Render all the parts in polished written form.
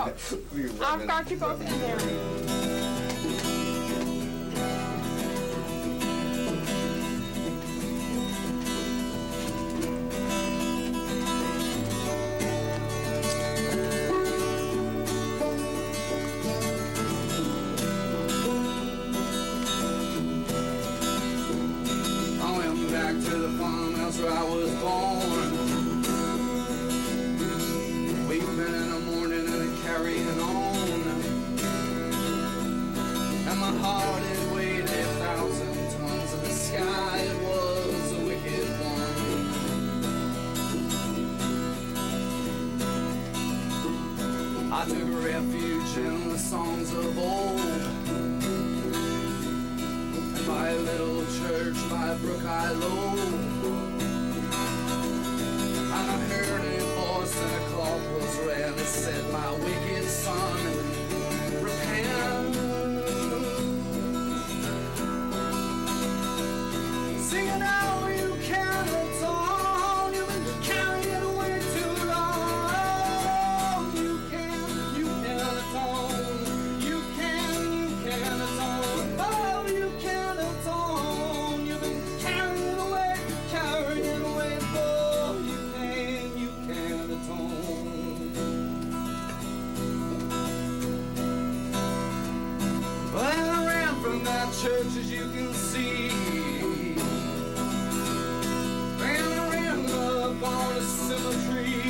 I've got you both in there. To the farmhouse where I was born, weeping in the morning and carrying on, and my heart had weighed 1,000 tons, and the sky it was a wicked one. I took refuge in the songs of old, by a little church by a brook I low, and I heard a voice and a clock was red. It said, my wicked son, repent. Singing out, you can't atone, you've been carrying away too long. You can't atone, you can atone. Oh, you can't atone, you've been carrying away, oh, you can't atone. Well, I ran from that church, as you can see, ran up on a cemetery,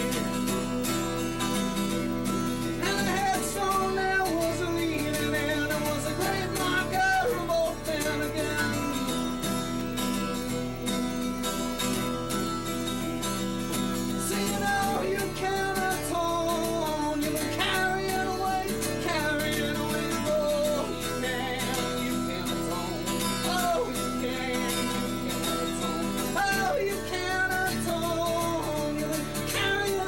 and the headstone there was leaning in, it was a great marker of old men again. See, you know you can't atone, you've been carrying away, oh, you can't atone, oh, you can't atone, oh, you can't atone, you've been carrying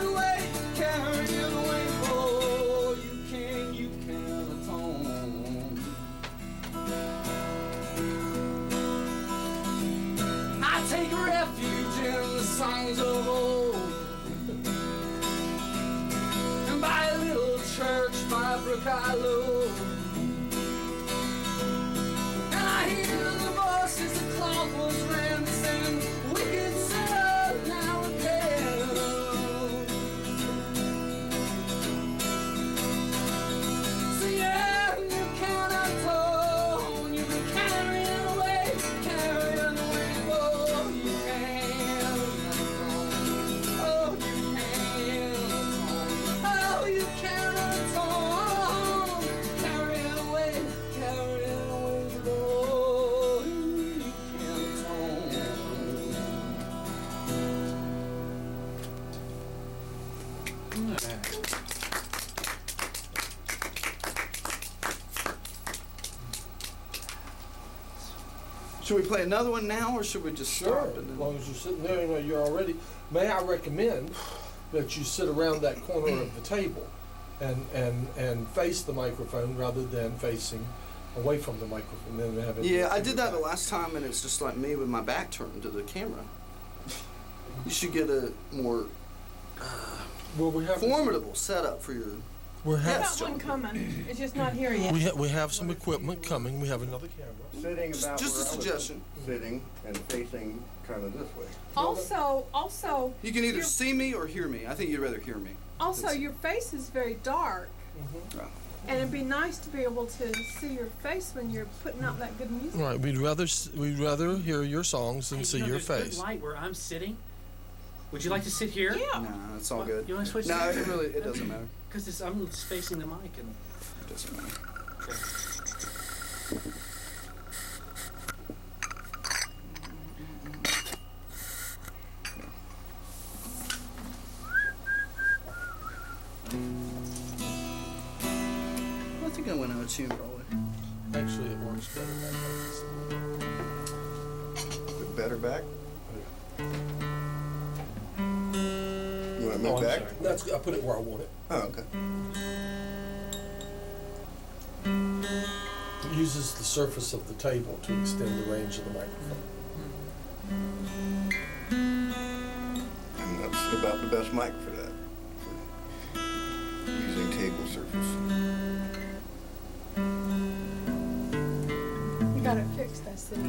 away, oh, you can't atone. I take refuge in the songs of old, and by a little church by a brook I low, and I hear the voices, the clock was ringing, saying, wicked sinner, now repent. So yeah, you can't atone, you've been carrying away, oh, you can't atone, oh, you can't atone, carrying away, oh, you can't Should we play another one now, or should we just Sure, stop? as long as you're sitting there, you know, you're already. May I recommend that you sit around that corner of the table and face the microphone rather than facing away from the microphone. Then have it. Yeah, I did that the last time, and it's just like me with my back turned to the camera. You should get a more Well, we have formidable setup for your. We're I have, got one coming. It's just not here yet. we have some equipment coming. We have another camera. Sitting about Just a where I was suggestion. Sitting and facing kind of this way. Also, You can either see me or hear me. I think you'd rather hear me. your face is very dark, Oh. and it'd be nice to be able to see your face when you're putting out that good music. Right. We'd rather hear your songs than see your there's good face. light where I'm sitting. Would you like to sit here? Yeah. No, it's all Well, good. you wanna switch No, sides? it doesn't matter. Because I'm facing the mic and. It doesn't matter. Okay. I think I went out of tune probably. Actually, it works better that way. Bit better back. You want to Oh, move I'm back? sorry. That's I put it where I want it. Oh, okay. It uses the surface of the table to extend the range of the microphone. And that's about the best mic for that. For using table surface. lyrics. That's it.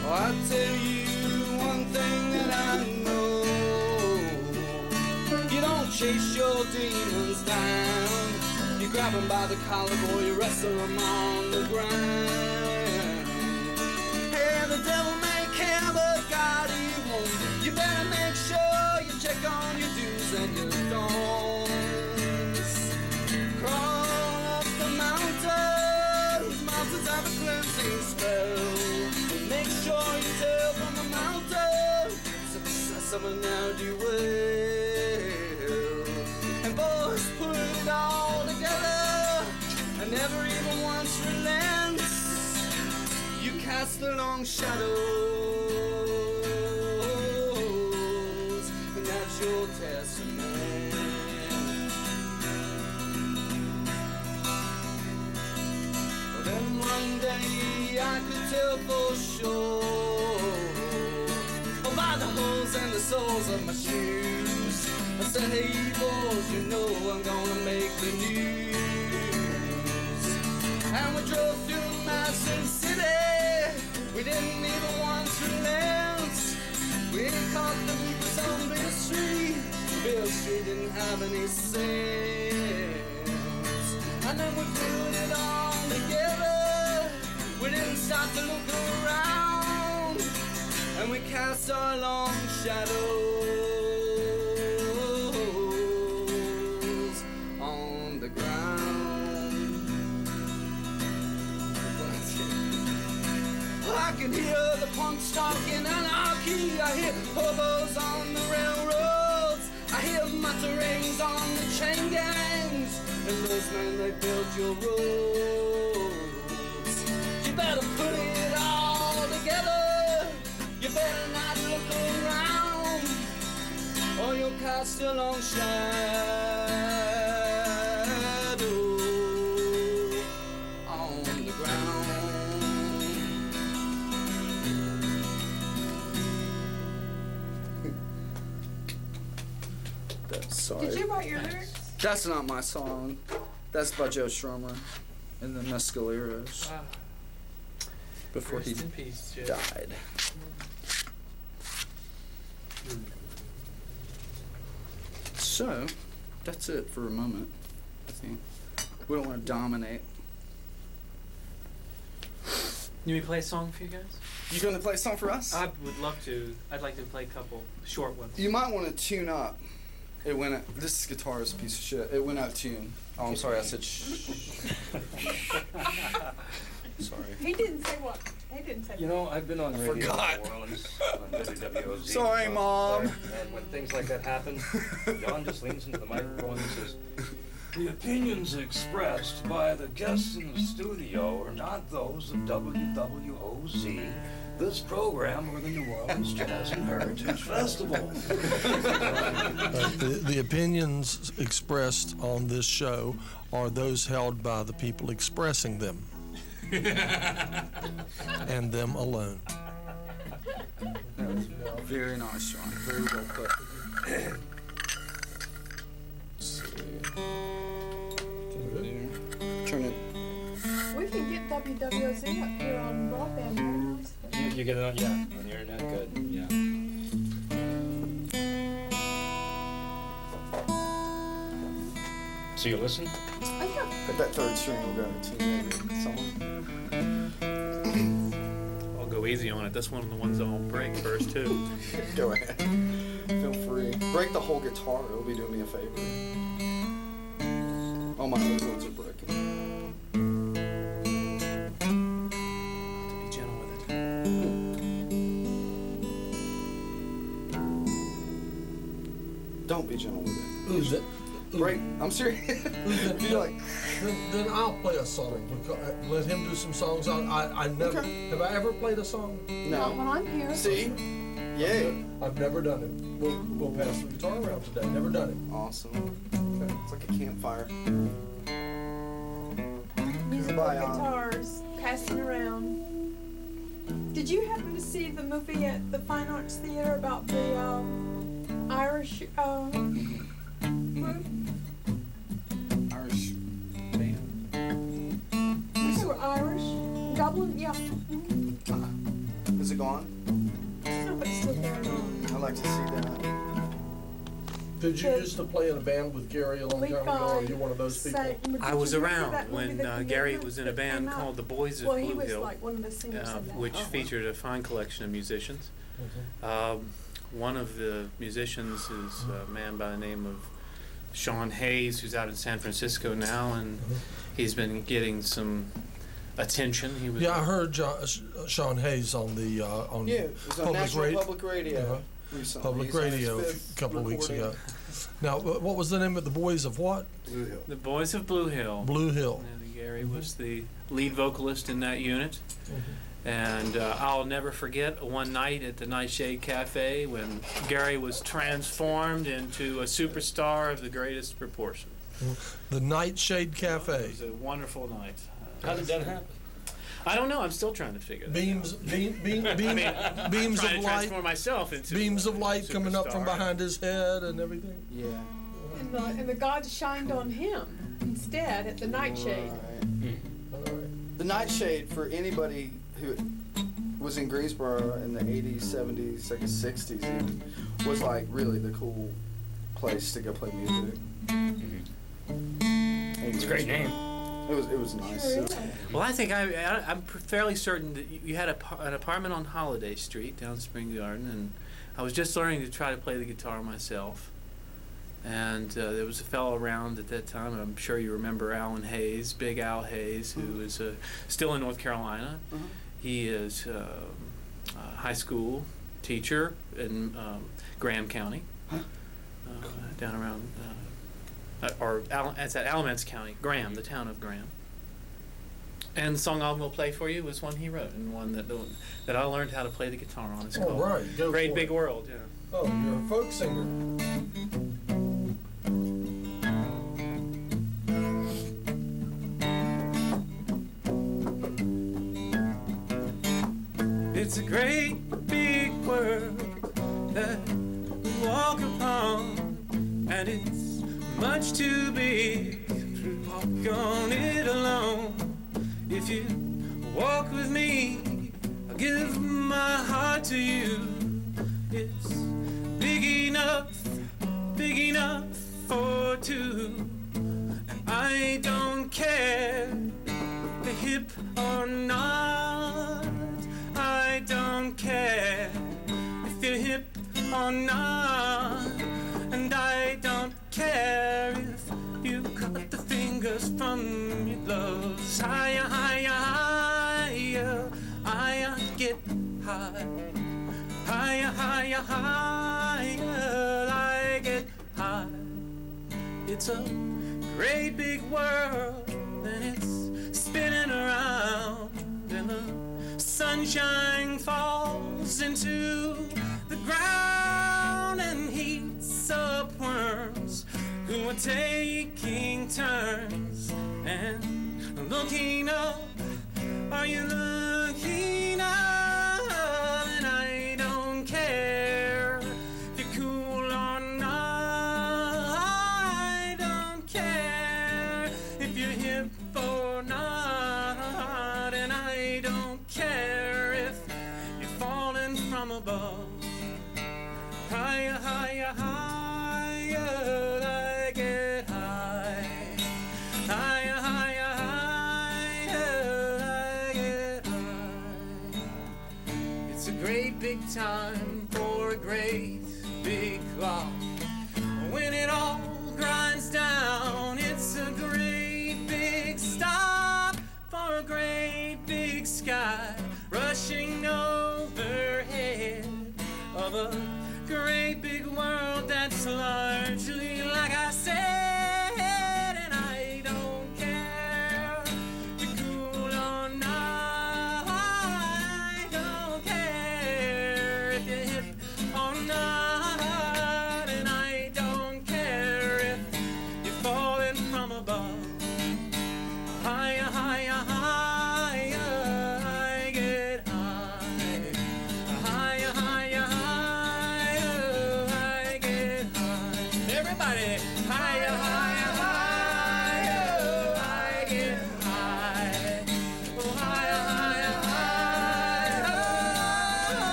Oh, I tell you one thing that I know. You don't chase your demons down. You grab them by the collar, boy, you wrestle them on the ground. Hey, the devil may care, but God he won't. You better make sure you check on your do's and your don'ts. Crawl up the mountains. Mountains have a cleansing spell. Make sure you tell from the mountain, success of a ne'er-do-well. And boys, put it all together, and never even once relents. You cast the long shadows, and that's your testament. Well, then one day I could tell for sure, oh, by the holes in the soles of my shoes. I said, hey boys, you know I'm gonna make the news. And we drove through Madison City. We didn't even once relent. We caught the beats on Bill Street. Bill Street didn't have any sense. And then we put it all together. We didn't stop to look around, and we cast our long shadows on the ground. I can hear the punks talking anarchy. I hear hobos on the railroads. I hear mutterings on the chain gangs. And those men, they built your roads. You better put it all together. You better not look around, or you'll cast a long shadow on the ground. Sorry. Did you write your lyrics? That's not my song. That's by Joe Strummer and the Mescaleros before he Rest in peace, Joe. died. So, that's it for a moment, I think. We don't want to dominate. You want me to play a song for you guys? You gonna play a song for us? I would love to. I'd like to play a couple short ones. You might want to tune up. It went out, this guitar is a piece of shit. It went out of tune. Oh, I'm sorry, I said shh. Sorry. He didn't say what. He didn't say. You know, I've been on radio forgot. in New Orleans on WWOZ. Sorry, Mom. And when things like that happen, John just leans into the microphone and says, "The opinions expressed by the guests in the studio are not those of WWOZ, this program, or the New Orleans Jazz and Heritage Festival." The opinions expressed on this show are those held by the people expressing them. And them alone. Very nice, John. Very well put. Let's see. Turn it. We can get WWOZ up here on broadband very nicely. You get it on, yeah, on the internet, good, yeah. So you listen? Oh, yeah. At that third string, we'll go to tune maybe. Someone. I'll go easy on it. That's one of the ones I'll break first too. Go ahead. Feel free. Break the whole guitar. It'll be doing me a favor. All my other ones are breaking. To be gentle with it. Don't be gentle with it. Who's it? Break. I'm serious. Be like, Then I'll play a song. Let him do some songs. I never Okay. have I ever played a song. Not no. when I'm here. See? Yay. I've never done it. We'll pass the guitar around today. Never done it. Awesome. Okay. It's like a campfire. Musical Bye, guitars passing around. Did you happen to see the movie at the Fine Arts Theater about the Irish group? Irish band. They were Irish. Dublin, yeah. Mhm. Is it gone? I don't know if it's still there or not. I'd like to see that. Did you used to play in a band with Gary a long time ago, or are you one of those people? I was around when Gary was in a band called the Boys of Well, he Blue was Hill, like one of the singers in that. which featured a fine collection of musicians. One of the musicians is a man by the name of Sean Hayes, who's out in San Francisco now, and he's been getting some attention. He was Yeah, I heard Sean Hayes on the on Yeah, it was on Public National Radio. Public Radio Uh-huh. recently. Public He's on his Radio a fifth couple of weeks recording. ago. Now, what was the name of the Boys of what? Blue Hill. the Boys of Blue Hill. Blue Hill. And Gary was the lead vocalist in that unit. And I'll never forget one night at the Nightshade Cafe when Gary was transformed into a superstar of the greatest proportion. The Nightshade It Cafe. was a wonderful night. How did that happen? I don't know. I'm still trying to figure that Beams, out. beams I'm of trying to light, transform myself into beams a of light coming up from superstar. behind his head and everything. Yeah. And the gods shined on him instead at the nightshade. Right. All right. The Nightshade, for anybody who was in Greensboro in the 80s, 70s, like the 60s even, was like really the cool place to go play music. It's a great name. It was nice. Sure is. Well, I think I'm fairly certain that you had an apartment on Holiday Street down in Spring Garden, and I was just learning to try to play the guitar myself. And there was a fellow around at that time. I'm sure you remember Alan Hayes, Big Al Hayes, who is still in North Carolina. He is a high school teacher in Graham County, down around, it's at Alamance County, Graham, the town of Graham. And the song I'm going to play for you was one he wrote, and one that I learned how to play the guitar on. It's All called right, go Great for Big it. World. Yeah. Oh, you're a folk singer. It's a great big world that we walk upon, and it's much too big to walk on it alone. If you walk with me, I'll give my heart to you. It's big enough for two, and I don't care the hip or not. I don't care if you're hip or not, and I don't care if you cut the fingers from your gloves. Higher, higher, higher, higher, get high. Higher, higher, higher, I get high. It's a great big world, and it's spinning around, and the sunshine falls into the ground and heats up worms who are taking turns and looking up. Are you looking up? And I don't care if you're cool or not. I don't care if you're hip or not, and I don't care if you're falling from above. Higher, higher, higher, I get high. Higher, higher, higher, I get high. It's a great big time for a great big clock. When it all grinds down, it's a great big stop for a great big sky rushing overhead of a great big world that's largely like I said. And I don't care if you're cool or not. I don't care if you're hip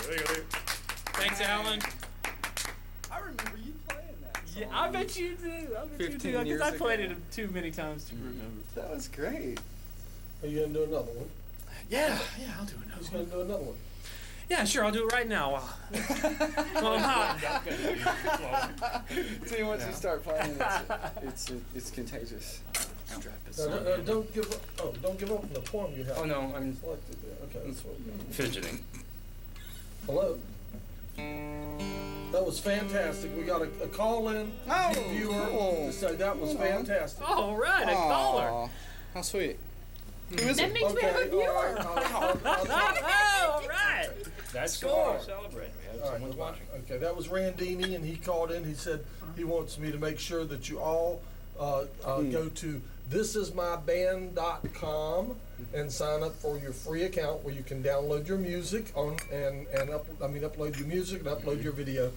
Thanks, Alan. I remember you playing that song. Yeah, I bet you do. I bet you 15 do. years Because I played ago. it too many times to remember. That was great. Are you gonna do another one? Yeah, I'll do another Who's one. gonna do another one? Yeah, sure, I'll do it right now. Well, I'm hot. See, once you start playing, it's contagious. Strap this No, on. don't give up. Oh, don't give up on the poem you have. Oh no, I'm Selected there. Okay, that's what. Fidgeting. Hello. That was fantastic. We got a call in viewer cool. to say that was fantastic. All right, a caller. Aw, how sweet. Who is That it? means we have a Okay, all right. viewer. Oh, all right. That's Score. what we're celebrating. We have All right, someone's watching. Okay, that was Randini, and he called in. He said he wants me to make sure that you all go to thisismyband.com and sign up for your free account where you can download your music upload your music and upload your video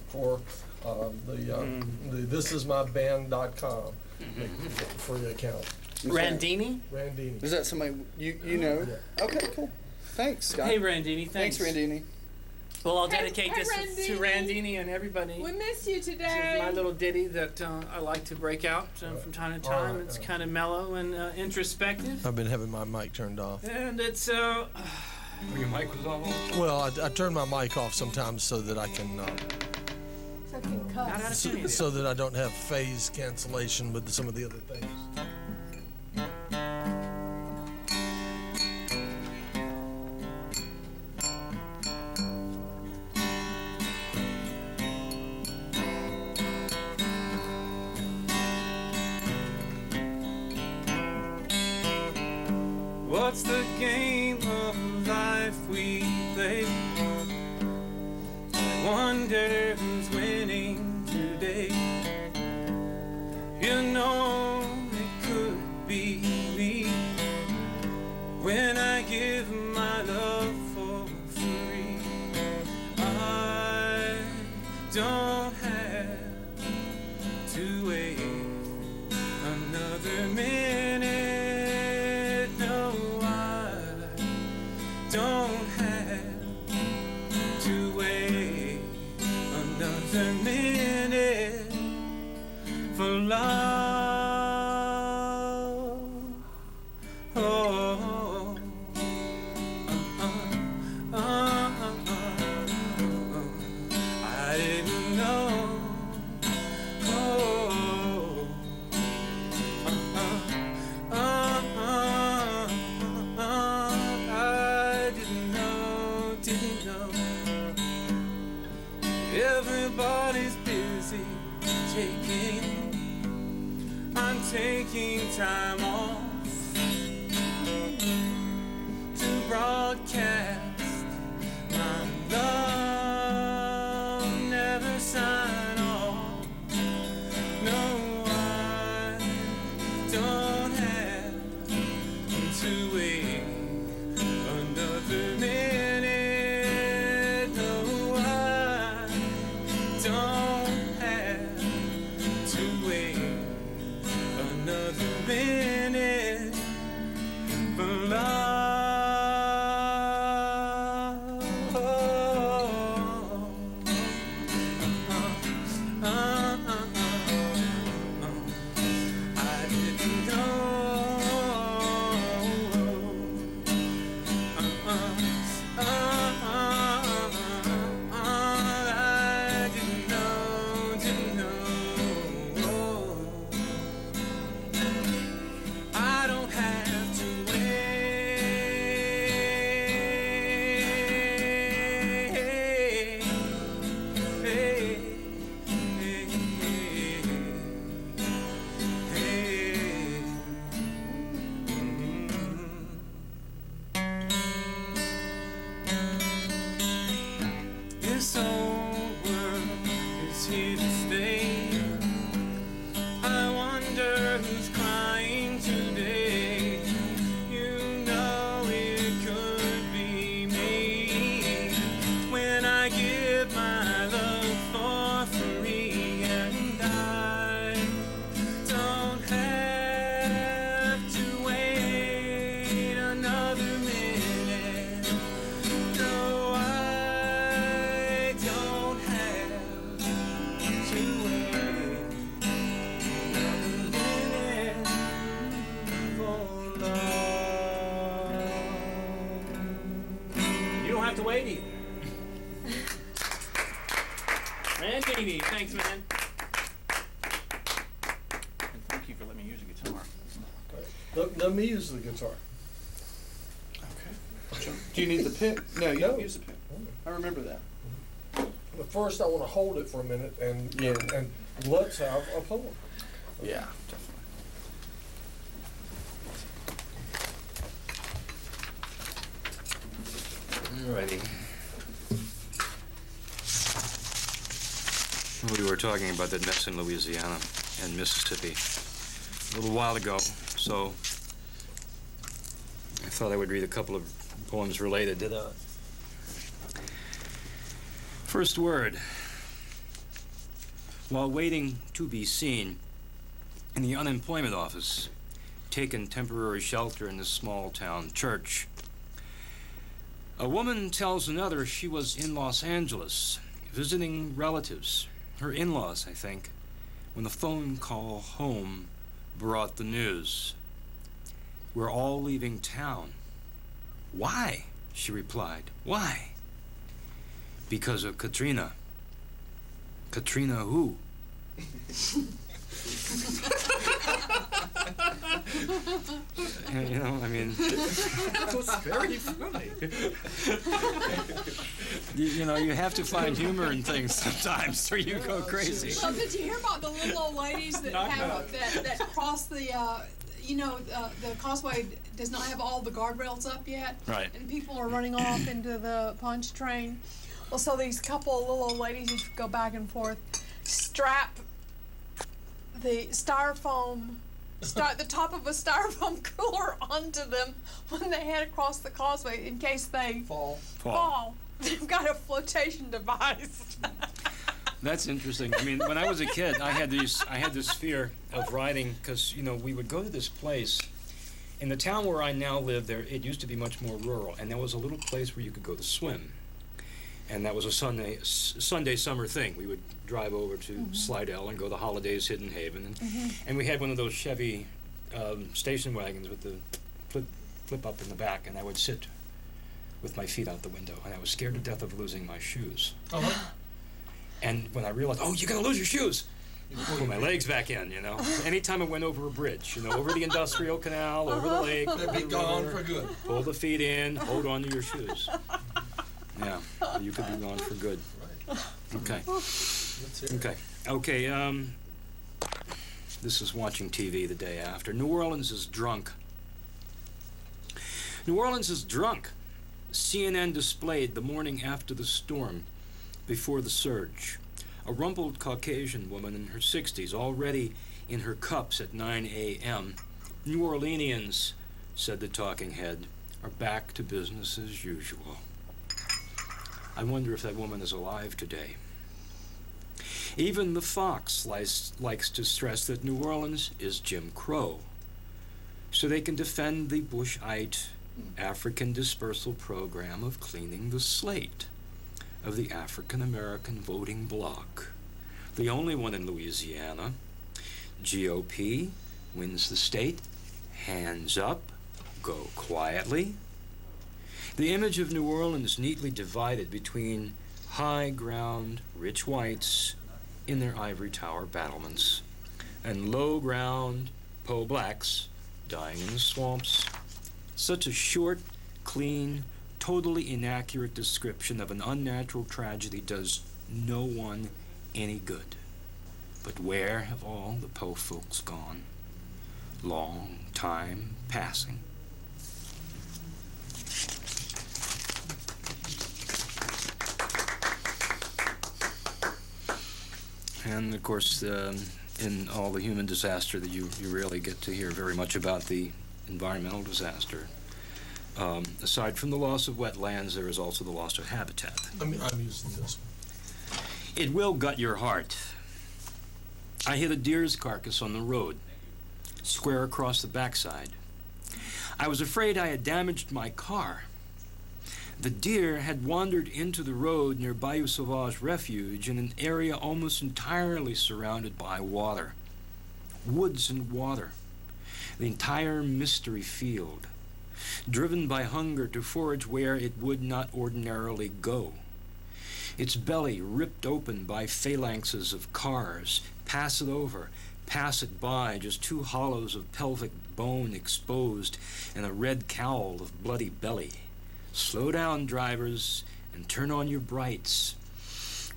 for the thisismyband.com free account. Randini? Randini. Is that somebody you know? Yeah. Okay, cool. Thanks, Scott. Hey, Randini, Thanks, Randini. Well, I'll Hey, dedicate hey, this to Randini. Randini and everybody. We miss you This is today. my little ditty that I like to break out from time to time. All right, It's kind of mellow and introspective. I've been having my mic turned off. And it's, Your mic was off. Well, I turn my mic off sometimes so that I can, So can not out of cuss. tune. so that I don't have phase cancellation with some of the other things. What's the game of life we play? I wonder who's winning today. You know it could be me when I give my love for free. I don't have to wait another minute. Don't have to wait another minute for love. Oh, I didn't know. Oh, I didn't know. Everybody's busy I'm taking time off to broadcast my love. Never sign off. No, I don't have to wait another minute. No, I don't have to wait another minute for love. I didn't know. I didn't know. I don't have to This whole world is here to stay. I wonder who's crying today. You know it could be me when I give my love for free, and I don't have to wait another minute. No, I Randy. Randy, thanks, man. And thank you for letting me use the guitar. Let me use the guitar. Okay. Do you need the pick? No, you No. don't use the pick. I remember that. But first, I want to hold it for a minute and Yeah. and let's have a poem. Yeah, definitely. Alrighty. We were talking about that mess in Louisiana and Mississippi a little while ago, so I thought I would read a couple of poems related to that. First word. While waiting to be seen in the unemployment office, taken temporary shelter in this small town church, a woman tells another she was in Los Angeles visiting relatives, her in-laws, I think, when the phone call home brought the news. We're all leaving town. Why? She replied. Why? Because of Katrina. Katrina who? You know, I mean, That was very funny. you know, you have to find humor in things sometimes, or you go crazy. Well, did you hear about the little old ladies that have that cross the, the causeway does not have all the guardrails up yet? Right. And people are running off into the punch train. Well, so these couple of little old ladies who go back and forth strap the the top of a styrofoam cooler onto them when they head across the causeway in case they fall. They've got a flotation device. That's interesting. I mean, when I was a kid, I had this fear of riding because, you know, we would go to this place. In the town where I now live, it used to be much more rural, and there was a little place where you could go to swim. And that was a Sunday summer thing. We would drive over to Slidell and go to Holidays Hidden Haven. And we had one of those Chevy station wagons with the flip up in the back, and I would sit with my feet out the window, and I was scared to death of losing my shoes. And when I realized, oh, you're going to lose your shoes, put my legs back in, you know. Anytime I went over a bridge, you know, over the industrial canal, over the lake. They'd be gone for good. Pull the feet in, hold on to your shoes. Yeah, you could be gone for good. Okay. Okay, this is watching TV the day after. New Orleans is drunk. New Orleans is drunk. CNN displayed the morning after the storm, before the surge. A rumpled Caucasian woman in her 60s, already in her cups at 9 a.m. New Orleanians, said the talking head, are back to business as usual. I wonder if that woman is alive today. Even the Fox likes to stress that New Orleans is Jim Crow, so they can defend the Bushite African dispersal program of cleaning the slate of the African American voting bloc. The only one in Louisiana. GOP wins the state. Hands up. Go quietly. The image of New Orleans neatly divided between high ground, rich whites in their ivory tower battlements, and low ground, po blacks dying in the swamps. Such a short, clean, totally inaccurate description of an unnatural tragedy does no one any good. But where have all the po folks gone? Long time passing. And of course, in all the human disaster that you rarely get to hear very much about the environmental disaster. Aside from the loss of wetlands, there is also the loss of habitat. I'm using this one. It will gut your heart. I hit a deer's carcass on the road, square across the backside. I was afraid I had damaged my car. The deer had wandered into the road near Bayou Sauvage Refuge in an area almost entirely surrounded by water. Woods and water. The entire mystery field driven by hunger to forage where it would not ordinarily go. Its belly ripped open by phalanxes of cars, pass it over, pass it by, just two hollows of pelvic bone exposed and a red cowl of bloody belly. Slow down, drivers, and turn on your brights.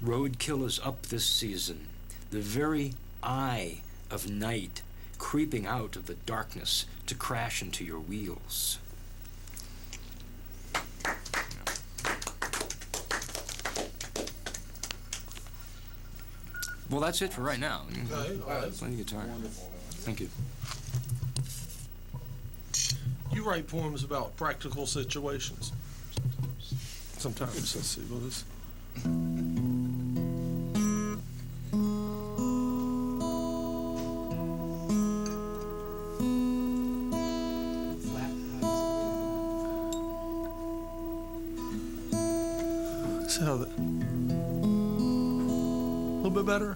Roadkill is up this season, the very eye of night creeping out of the darkness to crash into your wheels. Well, that's it for right now. Okay, all right. Playing the guitar. Thank you. You write poems about practical situations. Sometimes. Let's see what is. See how that. A little bit better.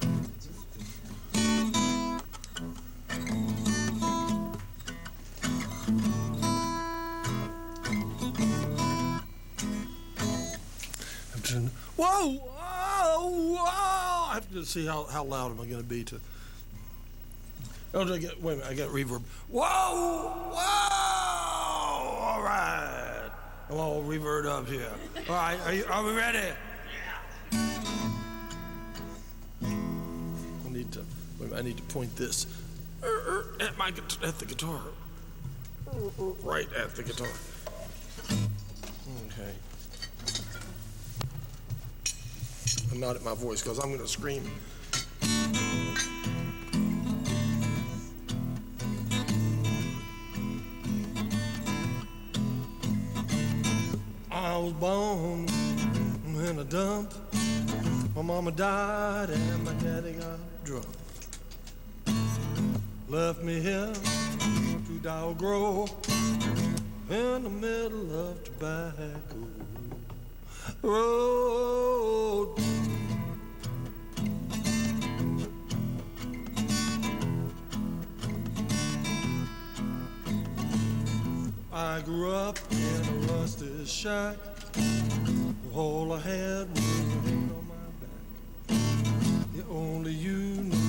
Whoa! Whoa! Whoa! I have to see how loud am I going to be to. Oh, wait a minute, I got reverb. Whoa! Whoa! All right. I'm all reverb up here. All right, are we ready? I need to point this at the guitar. Right at the guitar. Okay. And not at my voice, because I'm going to scream. I was born in a dump. My mama died and my daddy got drunk. Left me here to die or grow in the middle of tobacco road. I grew up in a rusty shack. All I had was a hand on my back. The only you knew